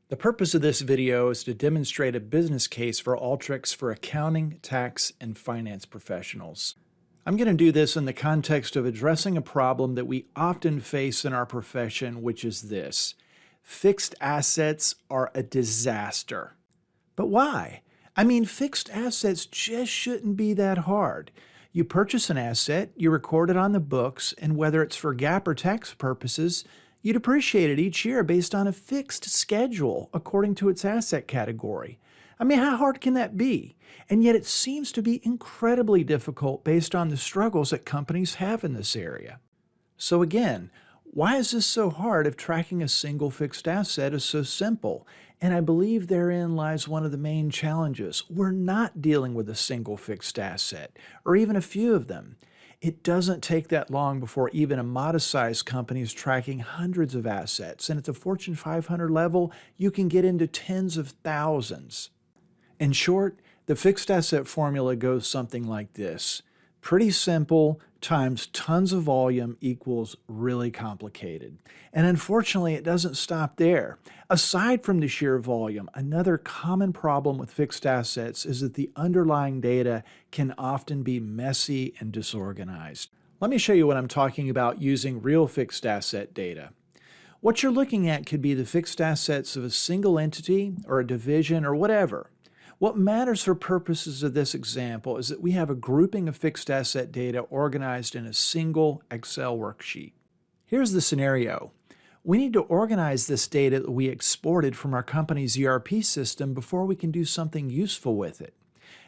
The purpose of this video is to demonstrate a business case for Alteryx for accounting, tax, and finance professionals. I'm going to do this in the context of addressing a problem that we often face in our profession, which is this: fixed assets are a disaster. But why? I mean, fixed assets just shouldn't be that hard. You purchase an asset, you record it on the books, and whether it's for GAAP or tax purposes, you depreciate it each year based on a fixed schedule according to its asset category. I mean, how hard can that be? And yet it seems to be incredibly difficult based on the struggles that companies have in this area. So again, why is this so hard if tracking a single fixed asset is so simple? And I believe therein lies one of the main challenges. We're not dealing with a single fixed asset, or even a few of them. It doesn't take that long before even a modest-sized company is tracking hundreds of assets, and at the Fortune 500 level, you can get into tens of thousands. In short, the fixed asset formula goes something like this: pretty simple times tons of volume equals really complicated. And unfortunately, it doesn't stop there. Aside from the sheer volume, another common problem with fixed assets is that the underlying data can often be messy and disorganized. Let me show you what I'm talking about using real fixed asset data. What you're looking at could be the fixed assets of a single entity or a division or whatever. What matters for purposes of this example is that we have a grouping of fixed asset data organized in a single Excel worksheet. Here's the scenario. We need to organize this data that we exported from our company's ERP system before we can do something useful with it.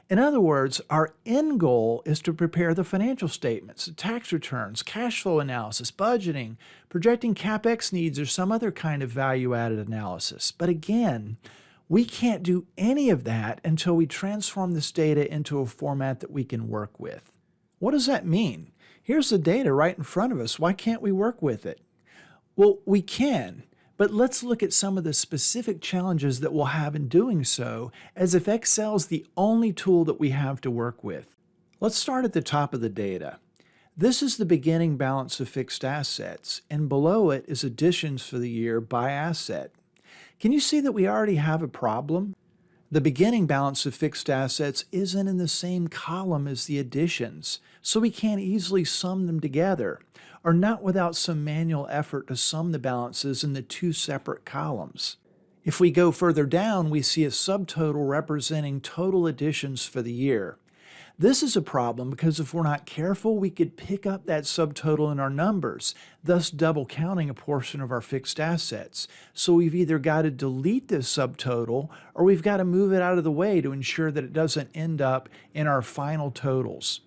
In other words, our end goal is to prepare the financial statements, tax returns, cash flow analysis, budgeting, projecting CapEx needs, or some other kind of value-added analysis. But again, we can't do any of that until we transform this data into a format that we can work with. What does that mean? Here's the data right in front of us. Why can't we work with it? Well, we can, but let's look at some of the specific challenges that we'll have in doing so, as if Excel is the only tool that we have to work with. Let's start at the top of the data. This is the beginning balance of fixed assets, and below it is additions for the year by asset. Can you see that we already have a problem? The beginning balance of fixed assets isn't in the same column as the additions, so we can't easily sum them together, or not without some manual effort to sum the balances in the two separate columns. If we go further down, we see a subtotal representing total additions for the year. This is a problem because if we're not careful, we could pick up that subtotal in our numbers, thus double counting a portion of our fixed assets. So we've either got to delete this subtotal or we've got to move it out of the way to ensure that it doesn't end up in our final totals.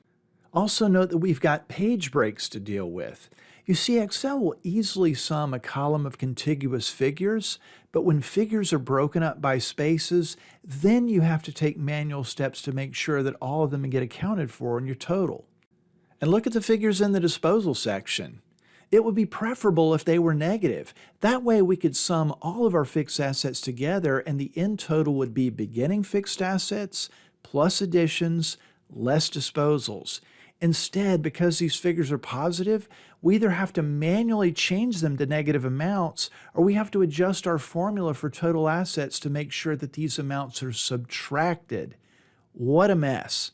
Also note that we've got page breaks to deal with. You see, Excel will easily sum a column of contiguous figures, but when figures are broken up by spaces, then you have to take manual steps to make sure that all of them get accounted for in your total. And look at the figures in the disposal section. It would be preferable if they were negative. That way we could sum all of our fixed assets together and the end total would be beginning fixed assets plus additions less disposals. Instead, because these figures are positive, we either have to manually change them to negative amounts or we have to adjust our formula for total assets to make sure that these amounts are subtracted. What a mess.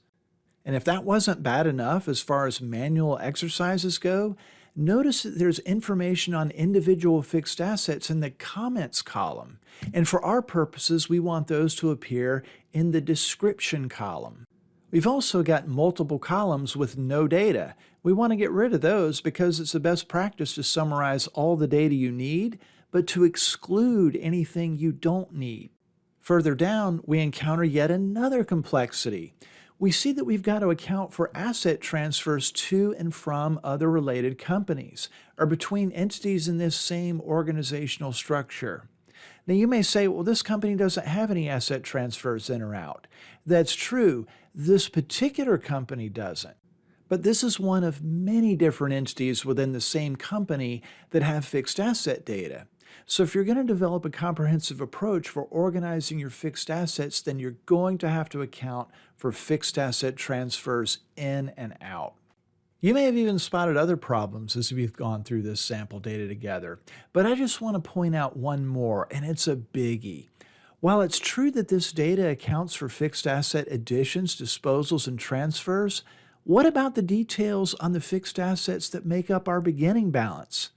And if that wasn't bad enough as far as manual exercises go, notice that there's information on individual fixed assets in the comments column. And for our purposes, we want those to appear in the description column. We've also got multiple columns with no data. We want to get rid of those because it's the best practice to summarize all the data you need, but to exclude anything you don't need. Further down, we encounter yet another complexity. We see that we've got to account for asset transfers to and from other related companies, or between entities in this same organizational structure. Now you may say, well, this company doesn't have any asset transfers in or out. That's true. This particular company doesn't. But this is one of many different entities within the same company that have fixed asset data. So if you're going to develop a comprehensive approach for organizing your fixed assets, then you're going to have to account for fixed asset transfers in and out. You may have even spotted other problems as we've gone through this sample data together, but I just want to point out one more, and it's a biggie. While it's true that this data accounts for fixed asset additions, disposals, and transfers, what about the details on the fixed assets that make up our beginning balance?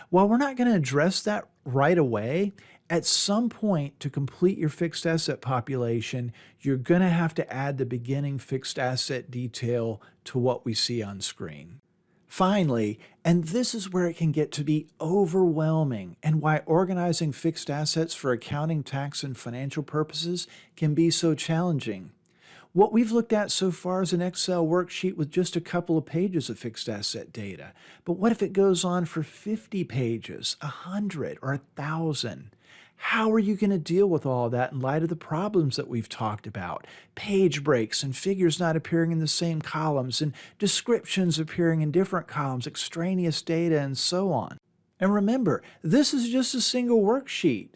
While we're not going to address that right away, at some point to complete your fixed asset population, you're going to have to add the beginning fixed asset detail to what we see on screen. Finally, and this is where it can get to be overwhelming and why organizing fixed assets for accounting, tax, and financial purposes can be so challenging. What we've looked at so far is an Excel worksheet with just a couple of pages of fixed asset data. But what if it goes on for 50 pages, 100, or 1,000? How are you going to deal with all of that in light of the problems that we've talked about? Page breaks and figures not appearing in the same columns and descriptions appearing in different columns, extraneous data, and so on. And remember, this is just a single worksheet.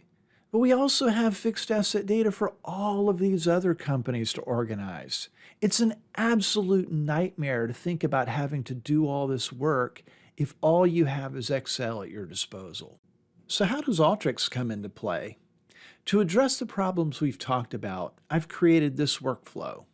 But we also have fixed asset data for all of these other companies to organize. It's an absolute nightmare to think about having to do all this work if all you have is Excel at your disposal. So how does Alteryx come into play? To address the problems we've talked about, I've created this workflow.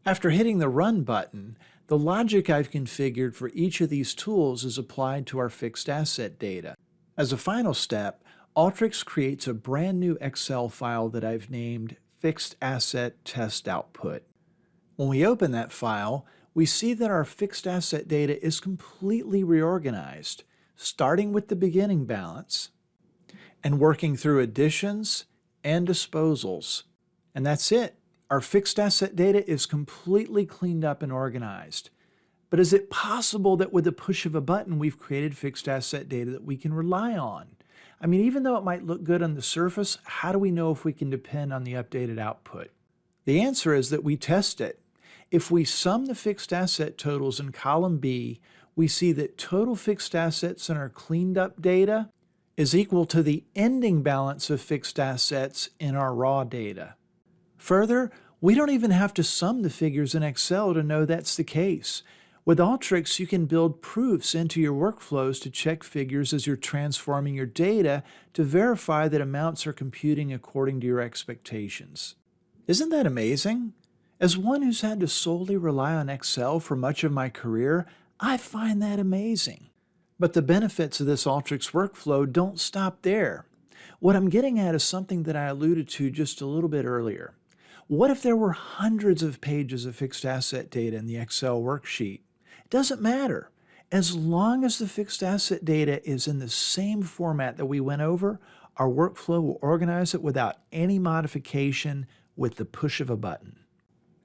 After hitting the Run button, the logic I've configured for each of these tools is applied to our fixed asset data. As a final step, Alteryx creates a brand new Excel file that I've named Fixed Asset Test Output. When we open that file, we see that our fixed asset data is completely reorganized, starting with the beginning balance and working through additions and disposals. And that's it. Our fixed asset data is completely cleaned up and organized. But is it possible that with the push of a button, we've created fixed asset data that we can rely on? I mean, even though it might look good on the surface, how do we know if we can depend on the updated output? The answer is that we test it. If we sum the fixed asset totals in column B, we see that total fixed assets in our cleaned up data is equal to the ending balance of fixed assets in our raw data. Further, we don't even have to sum the figures in Excel to know that's the case. With Alteryx, you can build proofs into your workflows to check figures as you're transforming your data to verify that amounts are computing according to your expectations. Isn't that amazing? As one who's had to solely rely on Excel for much of my career, I find that amazing. But the benefits of this Alteryx workflow don't stop there. What I'm getting at is something that I alluded to just a little bit earlier. What if there were hundreds of pages of fixed asset data in the Excel worksheet? It doesn't matter. As long as the fixed asset data is in the same format that we went over, our workflow will organize it without any modification with the push of a button.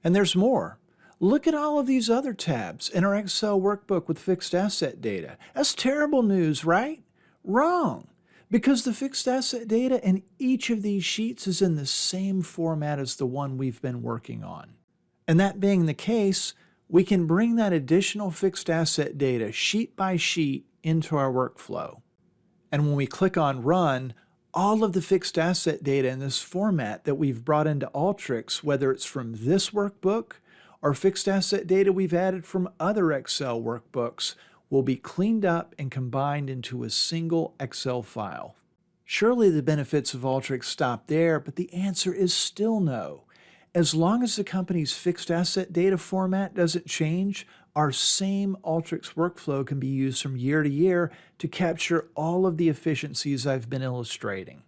And there's more. Look at all of these other tabs in our Excel workbook with fixed asset data. That's terrible news, right? Wrong. Because the fixed asset data in each of these sheets is in the same format as the one we've been working on. And that being the case, we can bring that additional fixed asset data sheet by sheet into our workflow. And when we click on Run, all of the fixed asset data in this format that we've brought into Alteryx, whether it's from this workbook or fixed asset data we've added from other Excel workbooks, will be cleaned up and combined into a single Excel file. Surely the benefits of Alteryx stop there, but the answer is still no. As long as the company's fixed asset data format doesn't change, our same Alteryx workflow can be used from year to year to capture all of the efficiencies I've been illustrating.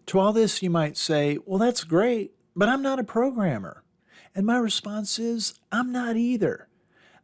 To all this, you might say, well, that's great, but I'm not a programmer. And my response is, I'm not either.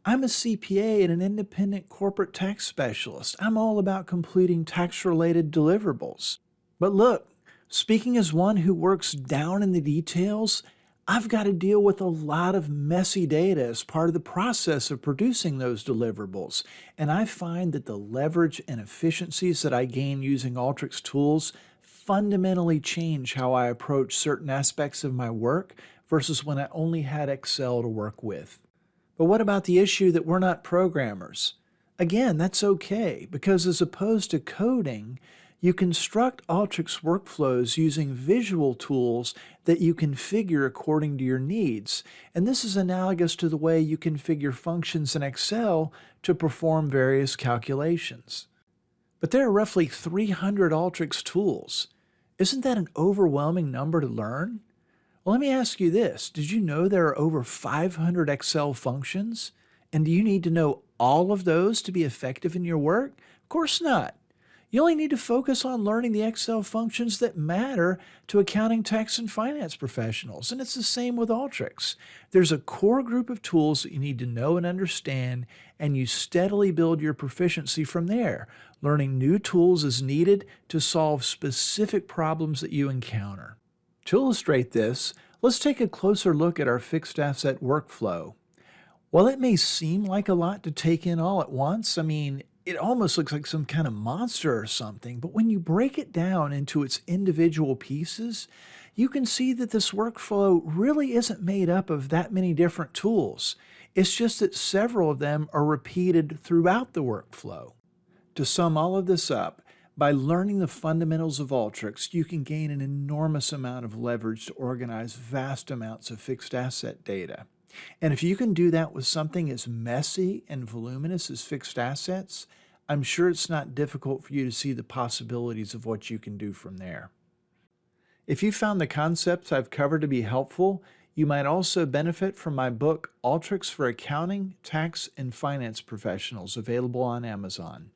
I'm a CPA and an independent corporate tax specialist. I'm all about completing tax-related deliverables. But look, speaking as one who works down in the details, I've got to deal with a lot of messy data as part of the process of producing those deliverables. And I find that the leverage and efficiencies that I gain using Alteryx tools fundamentally change how I approach certain aspects of my work versus when I only had Excel to work with. But what about the issue that we're not programmers? Again, that's okay, because as opposed to coding, You construct Alteryx workflows using visual tools that you configure according to your needs, and this is analogous to the way you configure functions in Excel to perform various calculations. But there are roughly 300 Alteryx tools. Isn't that an overwhelming number to learn? Well, let me ask you this. Did you know there are over 500 Excel functions? And do you need to know all of those to be effective in your work? Of course not. You only need to focus on learning the Excel functions that matter to accounting, tax, and finance professionals. And it's the same with Alteryx. There's a core group of tools that you need to know and understand, and you steadily build your proficiency from there. Learning new tools is needed to solve specific problems that you encounter. To illustrate this, let's take a closer look at our fixed asset workflow. While it may seem like a lot to take in all at once, it almost looks like some kind of monster or something, but when you break it down into its individual pieces, you can see that this workflow really isn't made up of that many different tools. It's just that several of them are repeated throughout the workflow. To sum all of this up, by learning the fundamentals of Alteryx, you can gain an enormous amount of leverage to organize vast amounts of fixed asset data. And if you can do that with something as messy and voluminous as fixed assets, I'm sure it's not difficult for you to see the possibilities of what you can do from there. If you found the concepts I've covered to be helpful, you might also benefit from my book, Alteryx for Accounting, Tax, and Finance Professionals, available on Amazon.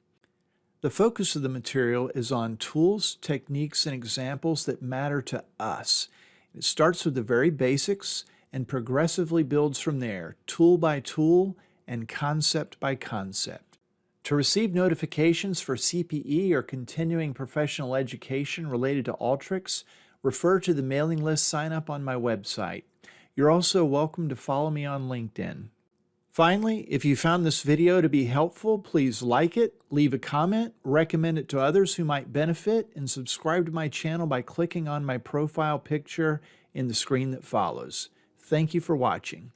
The focus of the material is on tools, techniques, and examples that matter to us. It starts with the very basics and progressively builds from there, tool by tool and concept by concept. To receive notifications for CPE or continuing professional education related to Alteryx, refer to the mailing list sign up on my website. You're also welcome to follow me on LinkedIn. Finally, if you found this video to be helpful, please like it, leave a comment, recommend it to others who might benefit, and subscribe to my channel by clicking on my profile picture in the screen that follows. Thank you for watching.